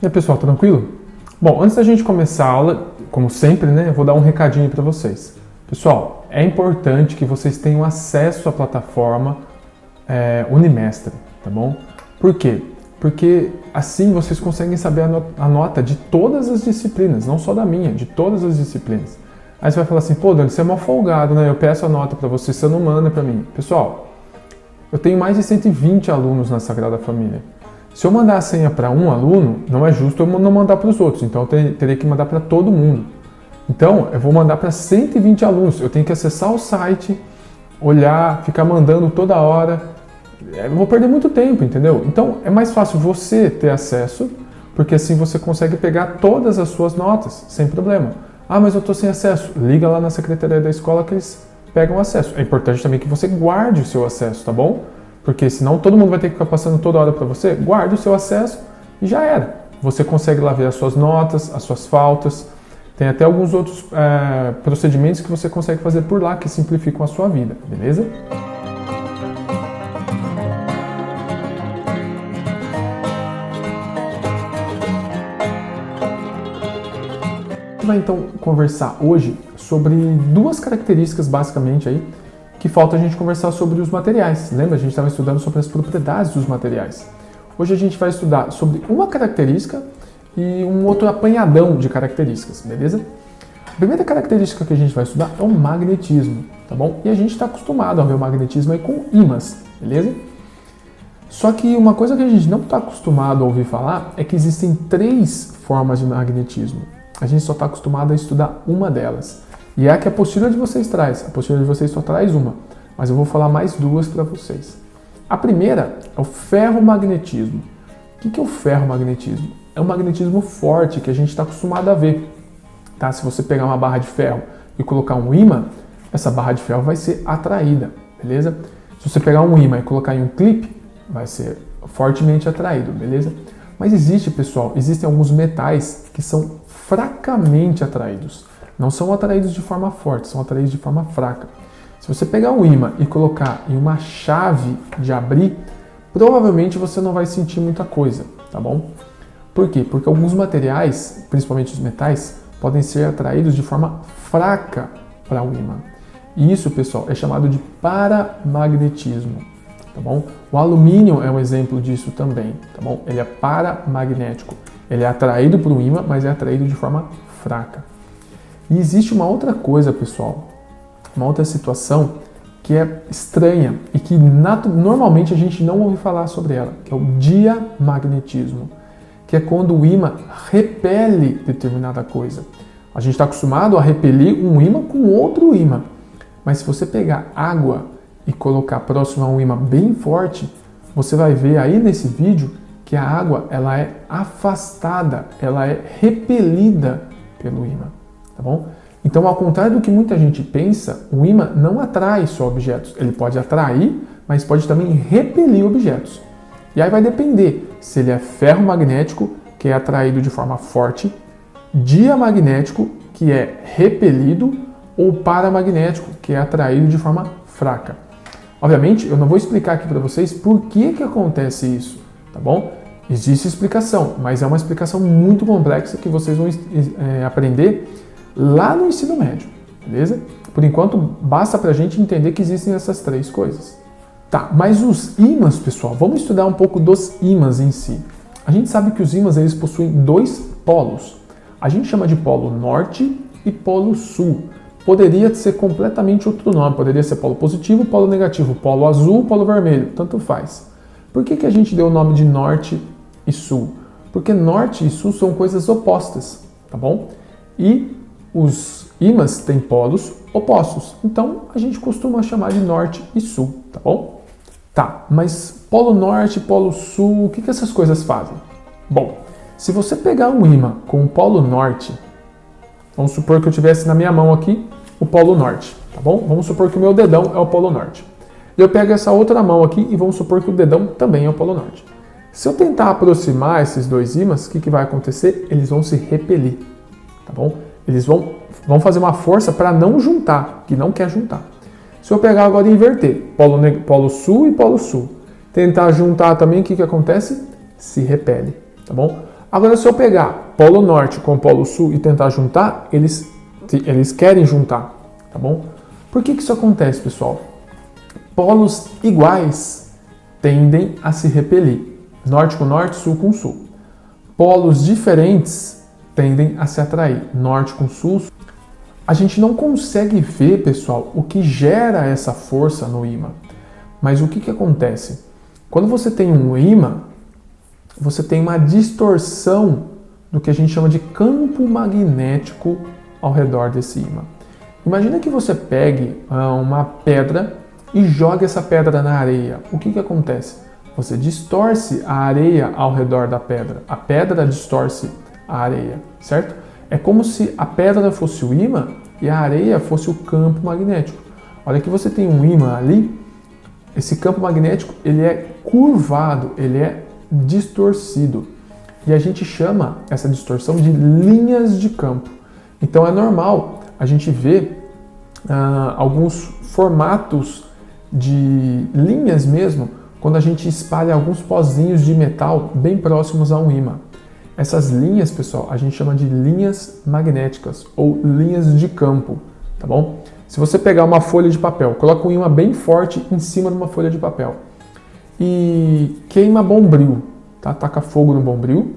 E aí, pessoal, tranquilo? Bom, antes da gente começar a aula, como sempre, né, eu vou dar um recadinho para vocês. Pessoal, é importante que vocês tenham acesso à plataforma Unimestre, tá bom? Por quê? Porque assim vocês conseguem saber a nota de todas as disciplinas, não só da minha, de todas as disciplinas. Aí você vai falar assim, pô, Dani, você é mal folgado, né? Eu peço a nota para você não manda para mim. Pessoal, eu tenho mais de 120 alunos na Sagrada Família. Se eu mandar a senha para um aluno, não é justo eu não mandar para os outros, então eu teria que mandar para todo mundo. Então, eu vou mandar para 120 alunos, eu tenho que acessar o site, olhar, ficar mandando toda hora, eu vou perder muito tempo, entendeu? Então, é mais fácil você ter acesso, porque assim você consegue pegar todas as suas notas, sem problema. Ah, mas eu estou sem acesso. Liga lá na secretaria da escola que eles pegam acesso. É importante também que você guarde o seu acesso, tá bom? Porque senão todo mundo vai ter que ficar passando toda hora para você. Guarde o seu acesso e já era. Você consegue lá ver as suas notas, as suas faltas. Tem até alguns outros procedimentos que você consegue fazer por lá que simplificam a sua vida, beleza? A gente vai então conversar hoje sobre duas características basicamente aí que falta a gente conversar sobre os materiais. Lembra? A gente estava estudando sobre as propriedades dos materiais. Hoje a gente vai estudar sobre uma característica e um outro apanhadão de características, beleza? A primeira característica que a gente vai estudar é o magnetismo, tá bom? E a gente está acostumado a ver o magnetismo aí com ímãs, beleza? Só que uma coisa que a gente não está acostumado a ouvir falar é que existem 3 formas de magnetismo. A gente só está acostumado a estudar uma delas. E é a que a apostila de vocês traz. A apostila de vocês só traz uma, mas eu vou falar mais 2 para vocês. A primeira é o ferromagnetismo. O que é o ferromagnetismo? É um magnetismo forte que a gente está acostumado a ver. Tá? Se você pegar uma barra de ferro e colocar um ímã, essa barra de ferro vai ser atraída, beleza? Se você pegar um ímã e colocar em um clipe, vai ser fortemente atraído, beleza? Mas existem alguns metais que são fracamente atraídos. Não são atraídos de forma forte, são atraídos de forma fraca. Se você pegar um ímã e colocar em uma chave de abrir, provavelmente você não vai sentir muita coisa, tá bom? Por quê? Porque alguns materiais, principalmente os metais, podem ser atraídos de forma fraca para o ímã. E isso, pessoal, é chamado de paramagnetismo, tá bom? O alumínio é um exemplo disso também, tá bom? Ele é paramagnético. Ele é atraído por um ímã, mas é atraído de forma fraca. E existe uma outra coisa, pessoal, uma outra situação que é estranha e que normalmente a gente não ouve falar sobre ela, que é o diamagnetismo, que é quando o ímã repele determinada coisa. A gente está acostumado a repelir um ímã com outro ímã, mas se você pegar água e colocar próximo a um ímã bem forte, você vai ver aí nesse vídeo que a água ela é afastada, ela é repelida pelo ímã. Tá bom? Então, ao contrário do que muita gente pensa, o ímã não atrai só objetos. Ele pode atrair, mas pode também repelir objetos. E aí vai depender se ele é ferromagnético, que é atraído de forma forte, diamagnético, que é repelido, ou paramagnético, que é atraído de forma fraca. Obviamente, eu não vou explicar aqui para vocês por que acontece isso, tá bom? Existe explicação, mas é uma explicação muito complexa que vocês vão aprender lá no ensino médio, beleza? Por enquanto, basta pra gente entender que existem essas 3 coisas. Tá, mas os ímãs, pessoal, vamos estudar um pouco dos ímãs em si. A gente sabe que os ímãs, eles possuem 2 polos. A gente chama de polo norte e polo sul. Poderia ser completamente outro nome, poderia ser polo positivo, polo negativo, polo azul, polo vermelho, tanto faz. Por que a gente deu o nome de norte e sul? Porque norte e sul são coisas opostas, tá bom? E os ímãs têm polos opostos, então a gente costuma chamar de norte e sul, tá bom? Tá, mas polo norte, polo sul, o que essas coisas fazem? Bom, se você pegar um ímã com o polo norte, vamos supor que eu tivesse na minha mão aqui o polo norte, tá bom? Vamos supor que o meu dedão é o polo norte. Eu pego essa outra mão aqui e vamos supor que o dedão também é o polo norte. Se eu tentar aproximar esses 2 ímãs, o que vai acontecer? Eles vão se repelir, tá bom? Eles vão fazer uma força para não juntar, que não quer juntar. Se eu pegar agora e inverter, polo sul e polo sul, tentar juntar também, o que acontece? Se repele, tá bom? Agora, se eu pegar polo norte com polo sul e tentar juntar, eles querem juntar, tá bom? Por que isso acontece, pessoal? Polos iguais tendem a se repelir, norte com norte, sul com sul. Polos diferentes tendem a se atrair, norte com sul. A gente não consegue ver, pessoal, o que gera essa força no ímã. Mas o que acontece? Quando você tem um ímã, você tem uma distorção do que a gente chama de campo magnético ao redor desse ímã. Imagina que você pegue uma pedra e jogue essa pedra na areia. O que acontece? Você distorce a areia ao redor da pedra. A pedra distorce a areia, certo? É como se a pedra fosse o ímã e a areia fosse o campo magnético. Olha que você tem um ímã ali, esse campo magnético ele é curvado, ele é distorcido. E a gente chama essa distorção de linhas de campo. Então é normal a gente ver alguns formatos de linhas mesmo, quando a gente espalha alguns pozinhos de metal bem próximos a um ímã. Essas linhas, pessoal, a gente chama de linhas magnéticas ou linhas de campo, tá bom? Se você pegar uma folha de papel, coloca um ímã bem forte em cima de uma folha de papel e queima bombril, tá? Taca fogo no bombril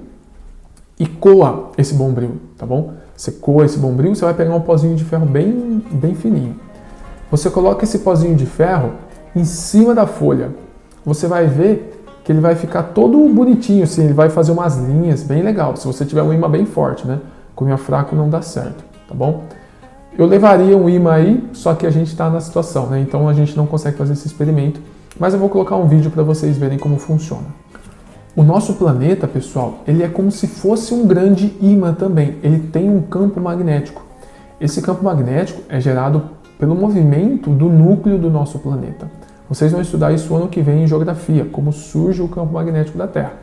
e coa esse bombril, tá bom? Você coa esse bombril, você vai pegar um pozinho de ferro bem fininho. Você coloca esse pozinho de ferro em cima da folha. Você vai ver que ele vai ficar todo bonitinho, assim, ele vai fazer umas linhas bem legal. Se você tiver um ímã bem forte, né? Com ímã fraco não dá certo, tá bom? Eu levaria um ímã aí, só que a gente está na situação, né? Então a gente não consegue fazer esse experimento. Mas eu vou colocar um vídeo para vocês verem como funciona. O nosso planeta, pessoal, ele é como se fosse um grande ímã também. Ele tem um campo magnético. Esse campo magnético é gerado pelo movimento do núcleo do nosso planeta. Vocês vão estudar isso ano que vem em geografia, como surge o campo magnético da Terra.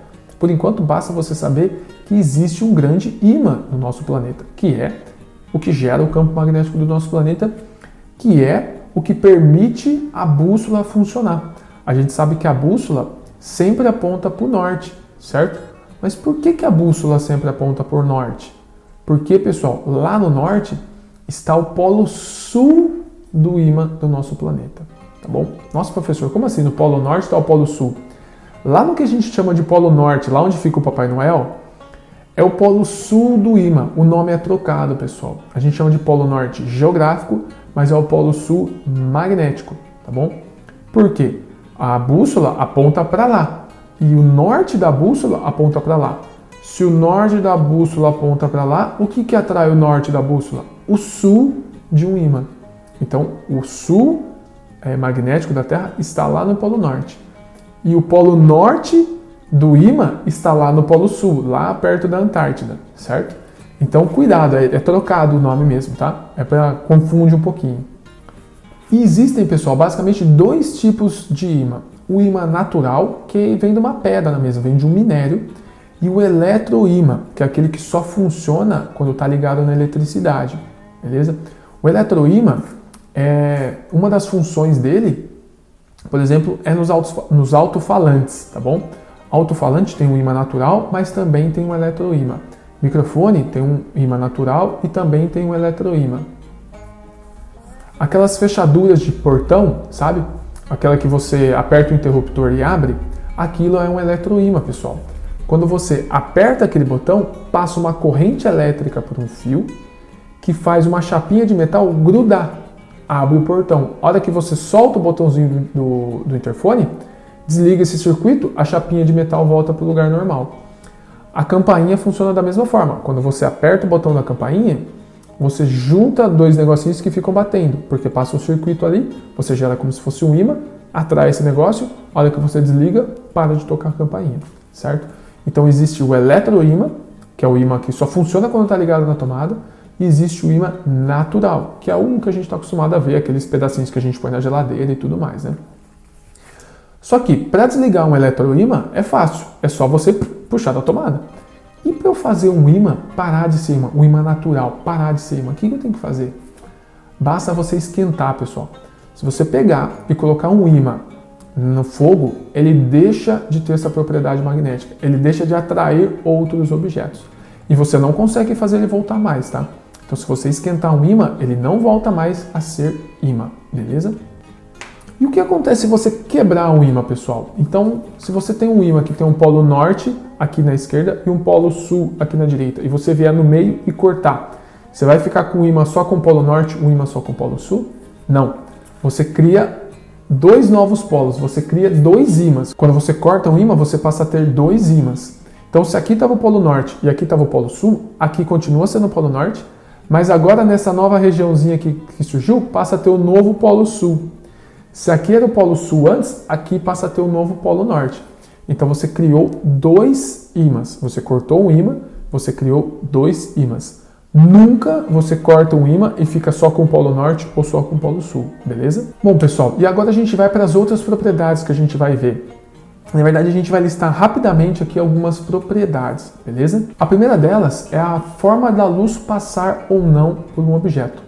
Por enquanto, basta você saber que existe um grande ímã no nosso planeta, que é o que gera o campo magnético do nosso planeta, que é o que permite a bússola funcionar. A gente sabe que a bússola sempre aponta para o norte, certo? Mas por que a bússola sempre aponta para o norte? Porque, pessoal, lá no norte está o polo sul do ímã do nosso planeta, tá bom? Nossa, professor, como assim? No polo norte está o polo sul? Lá no que a gente chama de polo norte, lá onde fica o Papai Noel, é o polo sul do ímã. O nome é trocado, pessoal. A gente chama de polo norte geográfico, mas é o polo sul magnético, tá bom? Por quê? A bússola aponta para lá e o norte da bússola aponta para lá. Se o norte da bússola aponta para lá, o que atrai o norte da bússola? O sul de um ímã. Então, o sul magnético da Terra está lá no polo norte. E o polo norte do ímã está lá no polo sul, lá perto da Antártida, certo? Então, cuidado, é trocado o nome mesmo, tá? É para confundir um pouquinho. E existem, pessoal, basicamente dois tipos de ímã. O ímã natural, que vem de uma pedra mesmo, vem de um minério, e o eletroímã, que é aquele que só funciona quando está ligado na eletricidade, beleza? O eletroímã, uma das funções dele, por exemplo, é nos alto-falantes, tá bom? Alto-falante tem um ímã natural, mas também tem um eletroímã. Microfone tem um ímã natural e também tem um eletroímã. Aquelas fechaduras de portão, sabe? Aquela que você aperta o interruptor e abre, aquilo é um eletroímã, pessoal. Quando você aperta aquele botão, passa uma corrente elétrica por um fio que faz uma chapinha de metal grudar, abre o portão. A hora que você solta o botãozinho do interfone, desliga esse circuito, a chapinha de metal volta para o lugar normal. A campainha funciona da mesma forma. Quando você aperta o botão da campainha, você junta dois negocinhos que ficam batendo, porque passa um circuito ali, você gera como se fosse um ímã, atrai esse negócio, a hora que você desliga, para de tocar a campainha, certo? Então existe o eletroímã, que é o ímã que só funciona quando está ligado na tomada, e existe o ímã natural, que é o que a gente está acostumado a ver, aqueles pedacinhos que a gente põe na geladeira e tudo mais, né? Só que para desligar um eletroímã é fácil, é só você puxar da tomada. E para eu fazer um ímã parar de ser ímã, um ímã natural parar de ser ímã, o que eu tenho que fazer? Basta você esquentar, pessoal. Se você pegar e colocar um ímã no fogo, ele deixa de ter essa propriedade magnética, ele deixa de atrair outros objetos. E você não consegue fazer ele voltar mais, tá? Então, se você esquentar um ímã, ele não volta mais a ser ímã, beleza? E o que acontece se você quebrar um ímã, pessoal? Então, se você tem um ímã que tem um polo norte aqui na esquerda e um polo sul aqui na direita, e você vier no meio e cortar, você vai ficar com um ímã só com o polo norte, um ímã só com o polo sul? Não. Você cria dois novos polos, você cria dois ímãs. Quando você corta um ímã, você passa a ter dois ímãs. Então, se aqui estava o polo norte e aqui estava o polo sul, aqui continua sendo o polo norte, mas agora nessa nova regiãozinha que surgiu, passa a ter o novo polo sul. Se aqui era o polo sul antes, aqui passa a ter o novo polo norte. Então você criou dois ímãs. Você cortou um ímã, você criou dois ímãs. Nunca você corta um ímã e fica só com o polo norte ou só com o polo sul, beleza? Bom, pessoal, e agora a gente vai para as outras propriedades que a gente vai ver. Na verdade, a gente vai listar rapidamente aqui algumas propriedades, beleza? A primeira delas é a forma da luz passar ou não por um objeto.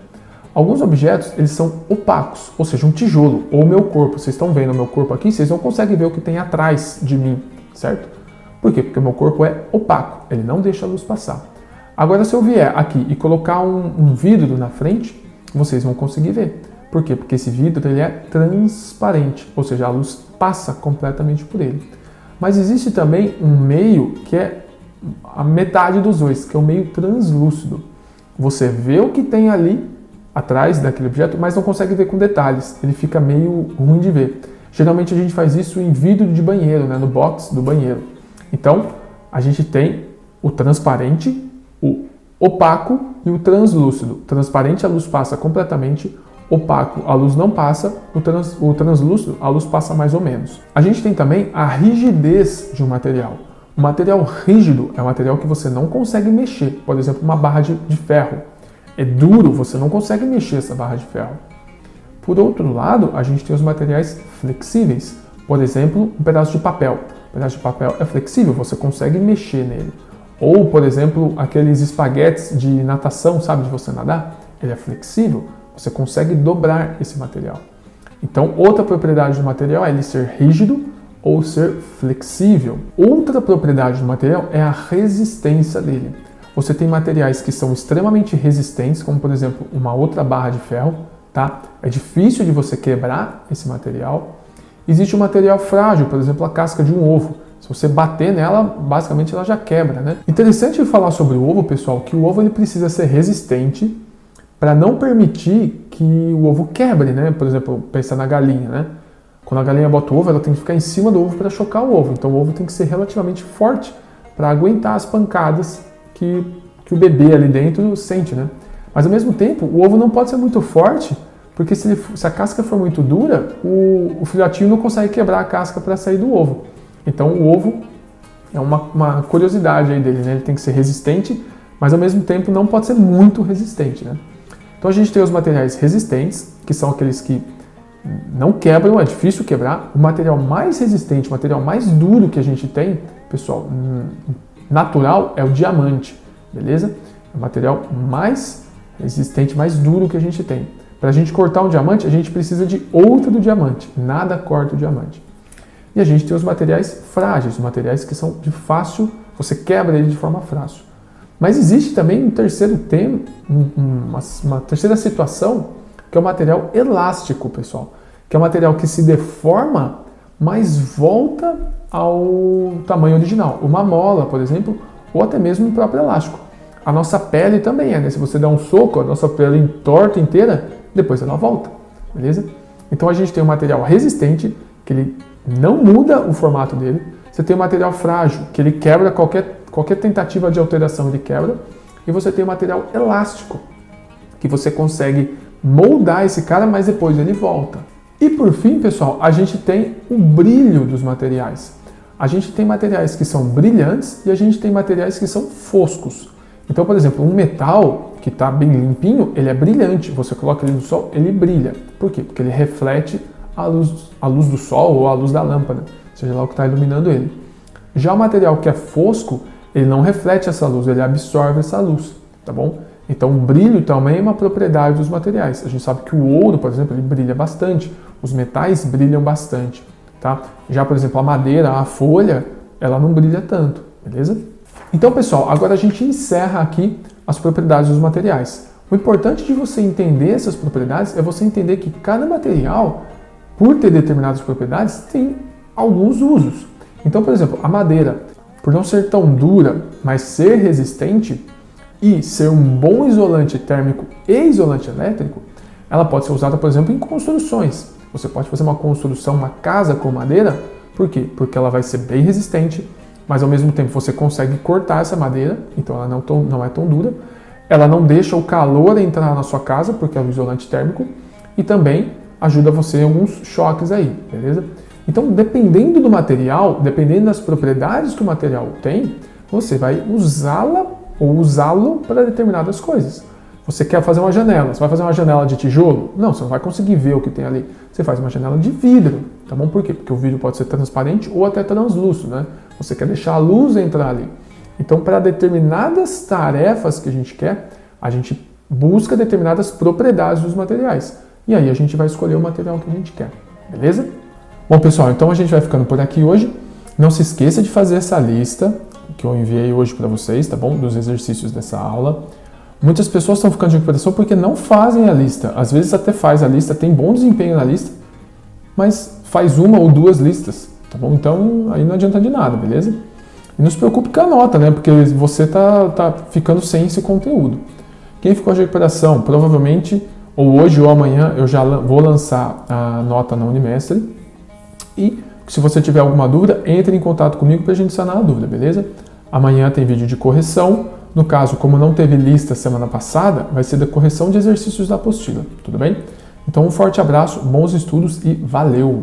Alguns objetos, eles são opacos, ou seja, um tijolo, ou o meu corpo. Vocês estão vendo o meu corpo aqui, vocês não conseguem ver o que tem atrás de mim, certo? Por quê? Porque o meu corpo é opaco, ele não deixa a luz passar. Agora, se eu vier aqui e colocar um vidro na frente, vocês vão conseguir ver. Por quê? Porque esse vidro ele é transparente, ou seja, a luz passa completamente por ele. Mas existe também um meio que é a metade dos dois, que é o meio translúcido. Você vê o que tem ali atrás daquele objeto, mas não consegue ver com detalhes. Ele fica meio ruim de ver. Geralmente a gente faz isso em vidro de banheiro, né, no box do banheiro. Então, a gente tem o transparente, o opaco e o translúcido. Transparente, a luz passa completamente. Opaco, a luz não passa. O translúcido, a luz passa mais ou menos. A gente tem também a rigidez de um material. O material rígido é um material que você não consegue mexer. Por exemplo, uma barra de ferro. É duro, você não consegue mexer essa barra de ferro. Por outro lado, a gente tem os materiais flexíveis. Por exemplo, um pedaço de papel. O pedaço de papel é flexível, você consegue mexer nele. Ou, por exemplo, aqueles espaguetes de natação, sabe, de você nadar? Ele é flexível, você consegue dobrar esse material. Então, outra propriedade do material é ele ser rígido ou ser flexível. Outra propriedade do material é a resistência dele. Você tem materiais que são extremamente resistentes, como por exemplo uma outra barra de ferro, tá? É difícil de você quebrar esse material. Existe um material frágil, por exemplo a casca de um ovo. Se você bater nela, basicamente ela já quebra, né? Interessante falar sobre o ovo, pessoal, que o ovo ele precisa ser resistente para não permitir que o ovo quebre, né? Por exemplo, pensa na galinha, né? Quando a galinha bota o ovo, ela tem que ficar em cima do ovo para chocar o ovo. Então o ovo tem que ser relativamente forte para aguentar as pancadas que o bebê ali dentro sente, né? Mas ao mesmo tempo, o ovo não pode ser muito forte, porque se a casca for muito dura, o filhotinho não consegue quebrar a casca para sair do ovo. Então o ovo é uma curiosidade aí dele, né? Ele tem que ser resistente, mas ao mesmo tempo não pode ser muito resistente, né? Então a gente tem os materiais resistentes, que são aqueles que não quebram, é difícil quebrar. O material mais resistente, o material mais duro que a gente tem, pessoal, natural é o diamante, beleza? É o material mais resistente, mais duro que a gente tem. Para a gente cortar um diamante, a gente precisa de outro do diamante. Nada corta o diamante. E a gente tem os materiais frágeis, os materiais que são de fácil, você quebra ele de forma fácil. Mas existe também um terceiro tema, uma terceira situação, que é o material elástico, pessoal. Que é um material que se deforma, mas volta ao tamanho original. Uma mola, por exemplo, ou até mesmo o próprio elástico. A nossa pele também é, né? Se você der um soco, a nossa pele entorta inteira, depois ela volta, beleza? Então a gente tem um material resistente, que ele não muda o formato dele. Você tem um material frágil, que ele quebra qualquer tentativa de alteração, ele quebra. E você tem um material elástico, que você consegue moldar esse cara, mas depois ele volta. E por fim, pessoal, a gente tem o brilho dos materiais. A gente tem materiais que são brilhantes e a gente tem materiais que são foscos. Então, por exemplo, um metal que está bem limpinho, ele é brilhante. Você coloca ele no sol, ele brilha. Por quê? Porque ele reflete a luz do sol ou a luz da lâmpada, seja lá o que está iluminando ele. Já o material que é fosco, ele não reflete essa luz, ele absorve essa luz, tá bom? Então, o brilho também é uma propriedade dos materiais. A gente sabe que o ouro, por exemplo, ele brilha bastante. Os metais brilham bastante. tá? Já, por exemplo, a madeira, a folha, ela não brilha tanto, beleza? Então, pessoal, agora a gente encerra aqui as propriedades dos materiais. O importante de você entender essas propriedades é você entender que cada material, por ter determinadas propriedades, tem alguns usos. Então, por exemplo, a madeira, por não ser tão dura, mas ser resistente e ser um bom isolante térmico e isolante elétrico, ela pode ser usada, por exemplo, em construções. Você pode fazer uma construção, uma casa com madeira, por quê? Porque ela vai ser bem resistente, mas ao mesmo tempo você consegue cortar essa madeira, então ela não é tão dura. Ela não deixa o calor entrar na sua casa, porque é um isolante térmico, e também ajuda você em alguns choques aí, beleza? Então, dependendo do material, dependendo das propriedades que o material tem, você vai usá-la ou usá-lo para determinadas coisas. Você quer fazer uma janela, você vai fazer uma janela de tijolo? Não, você não vai conseguir ver o que tem ali. Você faz uma janela de vidro, tá bom? Por quê? Porque o vidro pode ser transparente ou até translúcido, né? Você quer deixar a luz entrar ali. Então, para determinadas tarefas que a gente quer, a gente busca determinadas propriedades dos materiais. E aí a gente vai escolher o material que a gente quer, beleza? Bom, pessoal, então a gente vai ficando por aqui hoje. Não se esqueça de fazer essa lista que eu enviei hoje para vocês, tá bom? Dos exercícios dessa aula. Muitas pessoas estão ficando de recuperação porque não fazem a lista. Às vezes até faz a lista, tem bom desempenho na lista, mas faz uma ou duas listas, tá bom? Então aí não adianta de nada, beleza? E não se preocupe com a nota, né? Porque você tá ficando sem esse conteúdo. Quem ficou de recuperação, provavelmente, ou hoje ou amanhã, eu já vou lançar a nota na Unimestre. E se você tiver alguma dúvida, entre em contato comigo para a gente sanar a dúvida, beleza? Amanhã tem vídeo de correção. No caso, como não teve lista semana passada, vai ser da correção de exercícios da apostila, tudo bem? Então, um forte abraço, bons estudos e valeu!